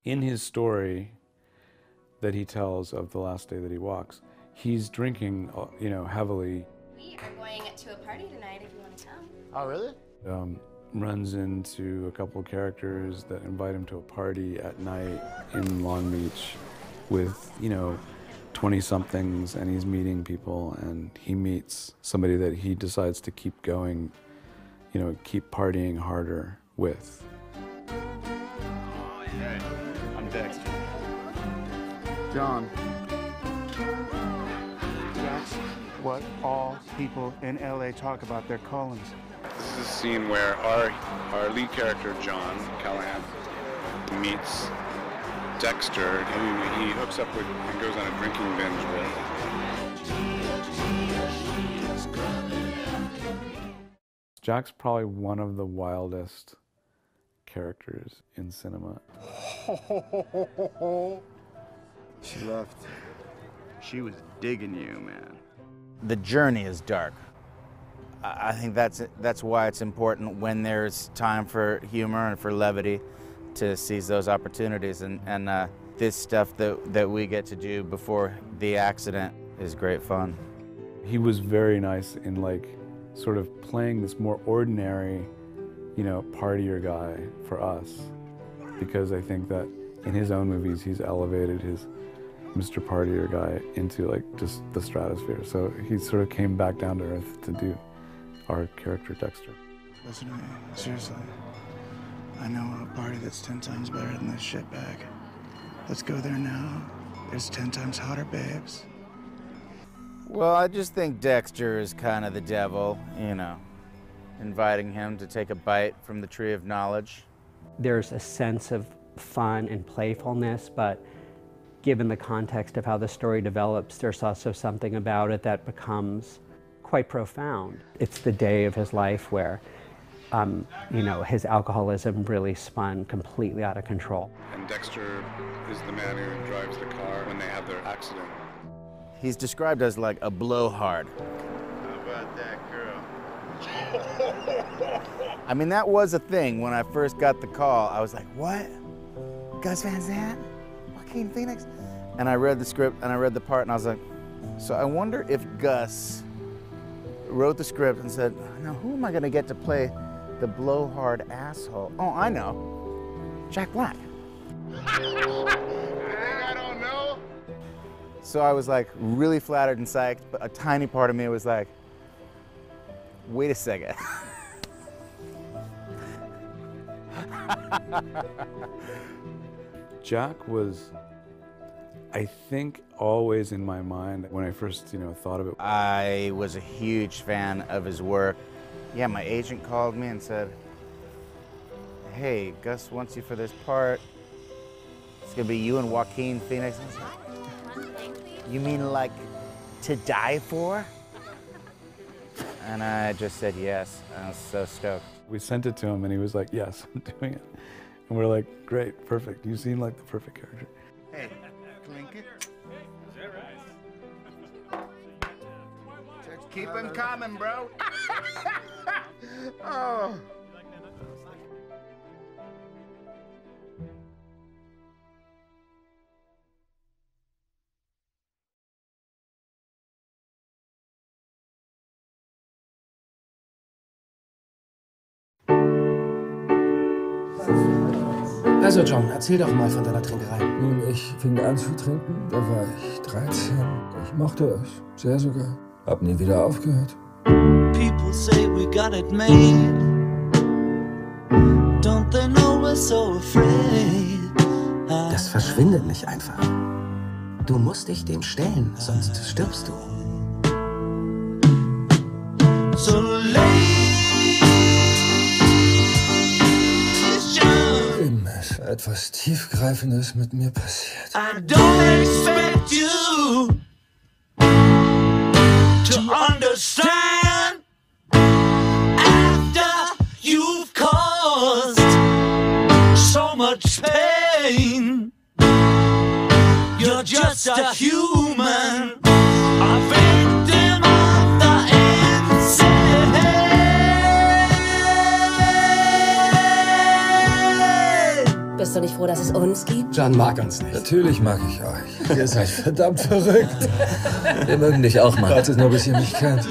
In his story that he tells of the last day that he walks, he's drinking, you know, heavily. We are going to a party tonight if you want to come. Oh, really? Runs into a couple of characters that invite him to a party at night in Long Beach with, you know, 20-somethings, and he's meeting people, and he meets somebody that he decides to keep going, you know, keep partying harder with. Oh, yeah. I'm Dexter. John. That's what all people in LA talk about their callings. This is a scene where our lead character, John Callahan, meets Dexter, who he hooks up with and goes on a drinking binge with. Jack's probably one of the wildest characters in cinema. She left. She was digging you, man. The journey is dark. I think that's why it's important when there's time for humor and for levity to seize those opportunities. And this stuff that we get to do before the accident is great fun. He was very nice in, like, sort of playing this more ordinary, you know, partier guy for us, because I think that in his own movies he's elevated his Mr. Partier guy into, like, just the stratosphere. So he sort of came back down to earth to do our character Dexter. Listen to me, seriously. I know a party that's 10 times better than this shitbag. Let's go there now. There's 10 times hotter babes. Well, I just think Dexter is kind of the devil, you know, inviting him to take a bite from the tree of knowledge. There's a sense of fun and playfulness, but given the context of how the story develops, there's also something about it that becomes quite profound. It's the day of his life where, you know, his alcoholism really spun completely out of control. And Dexter is the man who drives the car when they have their accident. He's described as like a blowhard. How about that girl? I mean, that was a thing when I first got the call. I was like, what? Gus Van Sant? Joaquin Phoenix? And I read the script and I read the part and I was like, so I wonder if Gus wrote the script and said, now who am I gonna get to play the blowhard asshole? Oh, I know, Jack Black. I don't know. So I was like really flattered and psyched, but a tiny part of me was like, wait a second. Jack was, I think, always in my mind when I first, you know, thought of it. I was a huge fan of his work. Yeah, my agent called me and said, hey, Gus wants you for this part. It's gonna be you and Joaquin Phoenix. I was like, you mean like to die for? And I just said yes. I was so stoked. We sent it to him and he was like, yes, I'm doing it. And we're like, great, perfect. You seem like the perfect character. Hey, clink it. Just keep them coming, bro. Oh. Also John, erzähl doch mal von deiner Trinkerei. Nun, ich fing an zu trinken, da war ich 13. Ich mochte es, sehr sogar. Hab nie wieder aufgehört. People say we got it made. Don't they know we're so afraid? Das verschwindet nicht einfach. Du musst dich dem stellen, sonst stirbst du. So Ist etwas Tiefgreifendes mit mir passiert. I don't expect you to understand after you've caused so much pain. You're just a human, a victim of the insane. Bis Bist du nicht froh, dass es uns gibt? John mag uns nicht. Natürlich mag ich euch. Ihr seid verdammt verrückt. Wir mögen dich auch, Mann. Wartet nur, bis ihr mich kennt.